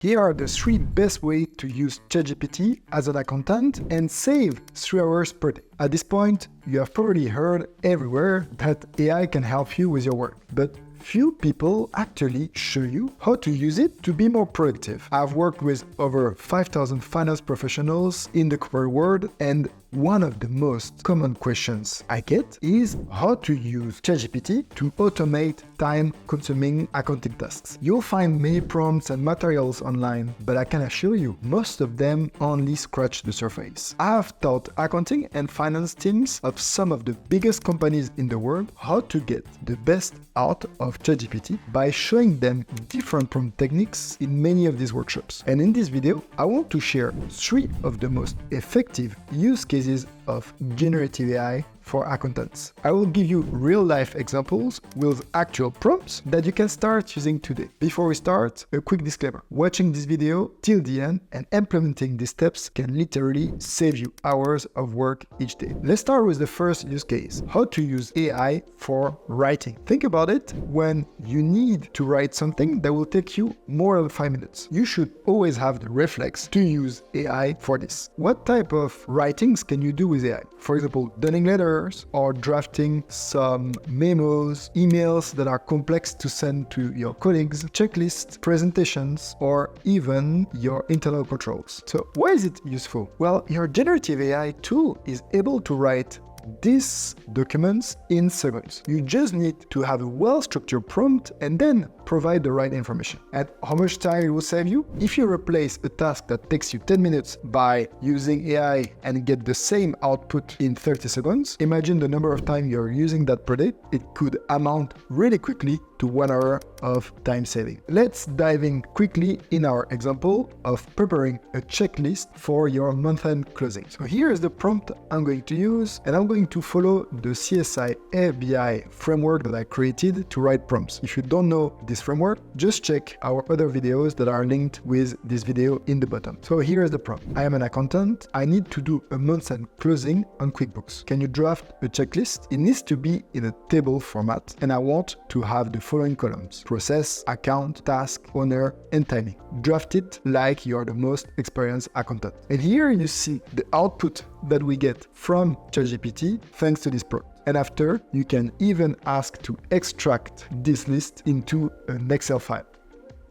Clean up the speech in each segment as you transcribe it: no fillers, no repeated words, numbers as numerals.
Here are the 3 best ways to use ChatGPT as an accountant and save 3 hours per day. At this point, you have probably heard everywhere that AI can help you with your work, but few people actually show you how to use it to be more productive. I've worked with over 5,000 finance professionals in the corporate world, and one of the most common questions I get is how to use ChatGPT to automate time-consuming accounting tasks. You'll find many prompts and materials online, but I can assure you, most of them only scratch the surface. I've taught accounting and finance teams of some of the biggest companies in the world how to get the best out of ChatGPT by showing them different prompt techniques in many of these workshops. And in this video, I want to share 3 of the most effective use cases of generative AI for accountants. I will give you real-life examples with actual prompts that you can start using today. Before we start, a quick disclaimer. Watching this video till the end and implementing these steps can literally save you hours of work each day. Let's start with the first use case, how to use AI for writing. Think about it when you need to write something that will take you more than 5 minutes. You should always have the reflex to use AI for this. What type of writings can you do with AI? For example, dunning letters, or drafting some memos, emails that are complex to send to your colleagues, checklists, presentations, or even your internal controls. So why is it useful? Well, your generative AI tool is able to write these documents in seconds. You just need to have a well-structured prompt and then provide the right information. And how much time it will save you? If you replace a task that takes you 10 minutes by using AI and get the same output in 30 seconds, imagine the number of time you're using that per day. It could amount really quickly to 1 hour of time saving. Let's dive in quickly in our example of preparing a checklist for your month-end closing. So here is the prompt I'm going to use, and I'm going to follow the CSI FBI framework that I created to write prompts. If you don't know this framework, just check our other videos that are linked with this video in the bottom. So here is the prompt. I am an accountant. I need to do a month-end closing on QuickBooks. Can you draft a checklist? It needs to be in a table format, and I want to have the following columns: process, account, task, owner, and timing. Draft it like you are the most experienced accountant. And here you see the output that we get from ChatGPT thanks to this prompt. And after, you can even ask to extract this list into an Excel file.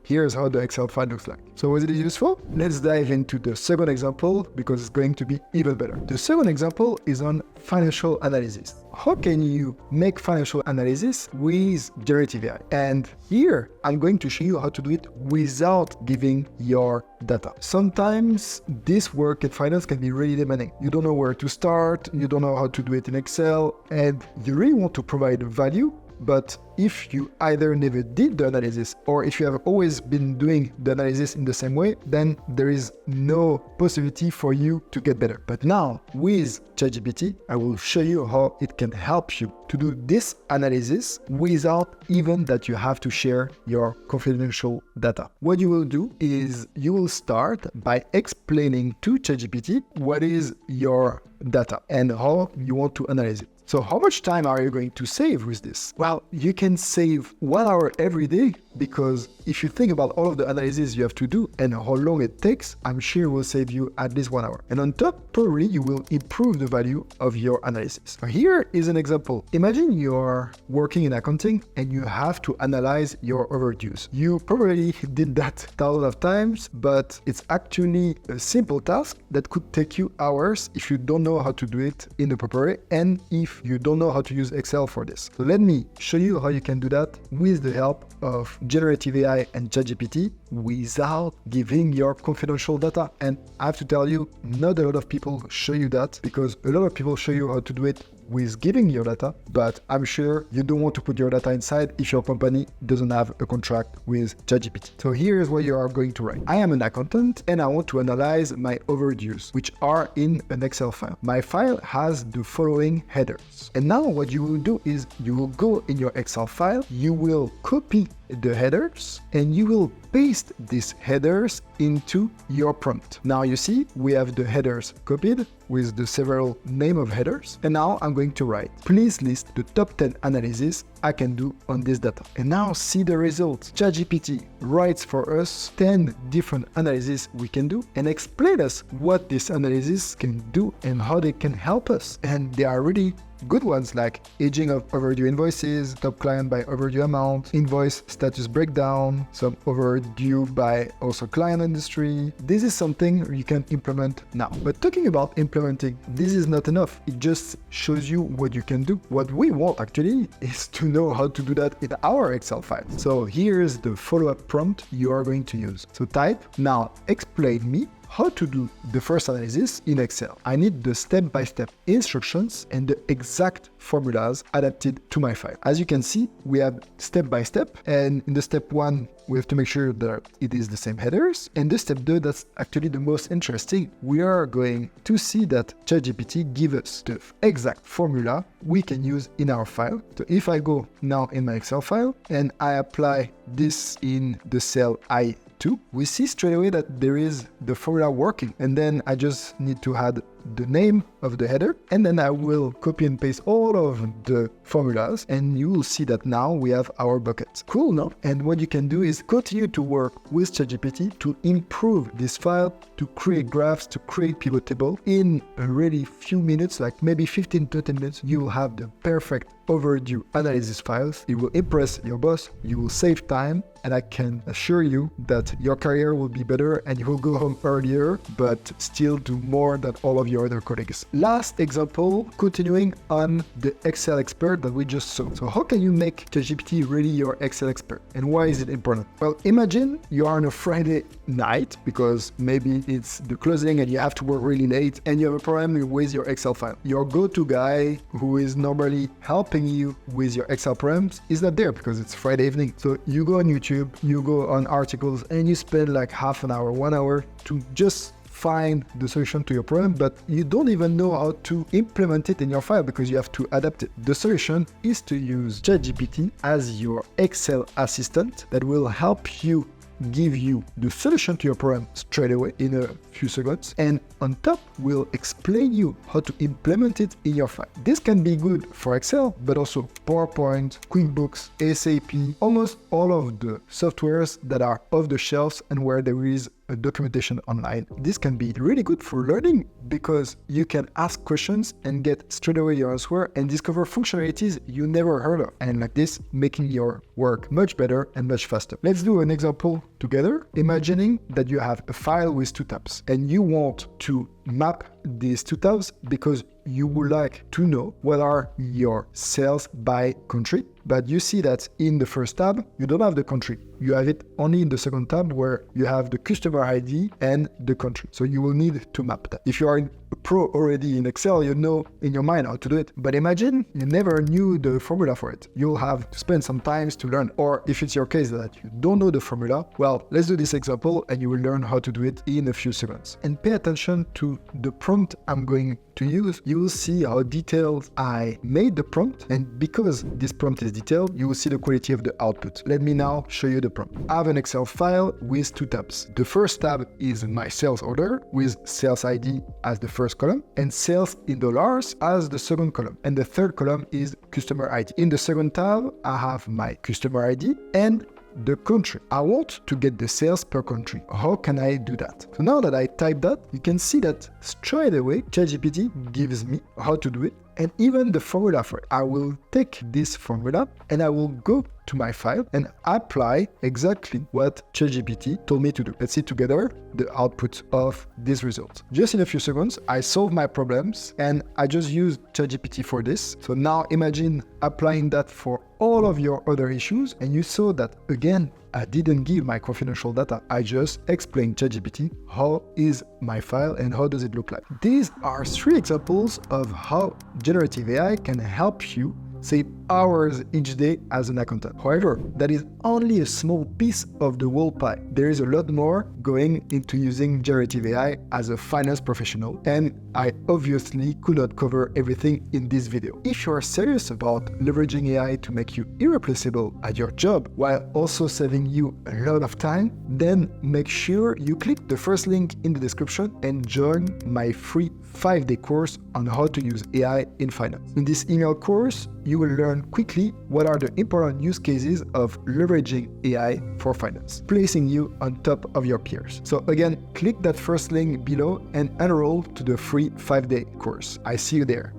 Here's how the Excel file looks like. So was it useful? Let's dive into the second example because it's going to be even better. The second example is on financial analysis. How can you make financial analysis with generative AI? And here, I'm going to show you how to do it without giving your data. Sometimes this work in finance can be really demanding. You don't know where to start, you don't know how to do it in Excel, and you really want to provide value. But if you either never did the analysis or if you have always been doing the analysis in the same way, then there is no possibility for you to get better. But now with ChatGPT, I will show you how it can help you to do this analysis without even that you have to share your confidential data. What you will do is you will start by explaining to ChatGPT what is your data and how you want to analyze it. So how much time are you going to save with this? Well, you can save 1 hour every day, because if you think about all of the analysis you have to do and how long it takes, I'm sure it will save you at least 1 hour. And on top, probably you will improve the value of your analysis. So here is an example. Imagine you're working in accounting and you have to analyze your overdues. You probably did that thousands of times, but it's actually a simple task that could take you hours if you don't know how to do it in the proper way and if you don't know how to use Excel for this. So let me show you how you can do that with the help of generative AI and ChatGPT without giving your confidential data. And I have to tell you, not a lot of people show you that, because a lot of people show you how to do it with giving your data, but I'm sure you don't want to put your data inside if your company doesn't have a contract with ChatGPT. So here is what you are going to write. I am an accountant and I want to analyze my overdues, which are in an Excel file. My file has the following headers. And now what you will do is you will go in your Excel file, you will copy the headers, and you will paste paste these headers into your prompt. Now you see we have the headers copied with the several name of headers. And now I'm going to write, please list the top 10 analysis I can do on this data. And now see the results. ChatGPT writes for us 10 different analyses we can do and explain us what this analysis can do and how they can help us. And they are really good ones like aging of overdue invoices, top client by overdue amount, invoice status breakdown, some overdue by also client industry. This is something you can implement now. But talking about implementing, this is not enough. It just shows you what you can do. What we want actually is to know how to do that in our Excel file. So here's the follow-up prompt you are going to use. So type, now explain me how to do the first analysis in Excel. I need the step-by-step instructions and the exact formulas adapted to my file. As you can see, we have step-by-step, and in the step 1, we have to make sure that it is the same headers. And the step 2, that's actually the most interesting. We are going to see that ChatGPT gives us the exact formula we can use in our file. So if I go now in my Excel file and I apply this in the cell I2, we see straight away that there is the formula working. And then I just need to add the name of the header, and then I will copy and paste all of the formulas, and you will see that now we have our bucket. Cool, no? And what you can do is continue to work with ChatGPT to improve this file, to create graphs, to create pivot table. In a really few minutes, like maybe 15-20 minutes, you will have the perfect overdue analysis files. It will impress your boss, you will save time, and I can assure you that your career will be better and you will go home earlier, but still do more than all of your other colleagues. Last example, continuing on the Excel expert that we just saw. So how can you make ChatGPT really your Excel expert? And why is it important? Well, imagine you are on a Friday night because maybe it's the closing and you have to work really late and you have a problem with your Excel file. Your go-to guy who is normally helping you with your Excel problems is not there because it's Friday evening. So you go on YouTube, you go on articles, and you spend like half an hour, 1 hour to just find the solution to your problem, but you don't even know how to implement it in your file because you have to adapt it. The solution is to use ChatGPT as your Excel assistant that will help you give you the solution to your problem straight away in a few seconds, and on top will explain you how to implement it in your file. This can be good for Excel, but also PowerPoint, QuickBooks, SAP, almost all of the softwares that are off the shelves and where there is a documentation online. This can be really good for learning because you can ask questions and get straight away your answer and discover functionalities you never heard of, and like this, making your work much better and much faster. Let's do an example together. Imagining that you have a file with 2 tabs and you want to map these 2 tabs because you would like to know what are your sales by country. But you see that in the first tab, you don't have the country. You have it only in the second tab where you have the customer ID and the country. So you will need to map that. If you are a pro already in Excel, you know in your mind how to do it. But imagine you never knew the formula for it. You'll have to spend some time to learn. Or if it's your case that you don't know the formula, well, let's do this example and you will learn how to do it in a few seconds. And pay attention to the prompt I'm going to use. You will see how detailed I made the prompt. And because this prompt is detailed, you will see the quality of the output. Let me now show you the prompt. I have an Excel file with 2 tabs. The first tab is my sales order with sales ID as the first column and sales in dollars as the second column. And the third column is customer ID. In the second tab, I have my customer ID and the country. I want to get the sales per country. How can I do that? So now that I type that, you can see that straight away ChatGPT gives me how to do it and even the formula for it. I will take this formula and I will go to my file and apply exactly what ChatGPT told me to do. Let's see together the output of this result. Just in a few seconds, I solved my problems and I just used ChatGPT for this. So now imagine applying that for all of your other issues, and you saw that again, I didn't give my confidential data. I just explained ChatGPT how is my file and how does it look like. These are 3 examples of how generative AI can help you save hours each day as an accountant. However, that is only a small piece of the whole pie. There is a lot more going into using generative AI as a finance professional, and I obviously could not cover everything in this video. If you are serious about leveraging AI to make you irreplaceable at your job while also saving you a lot of time, then make sure you click the first link in the description and join my free 5-day course on how to use AI in finance. In this email course, you will learn quickly what are the important use cases of leveraging AI for finance, placing you on top of your peers. So again, click that first link below and enroll to the free 5-day course. I see you there.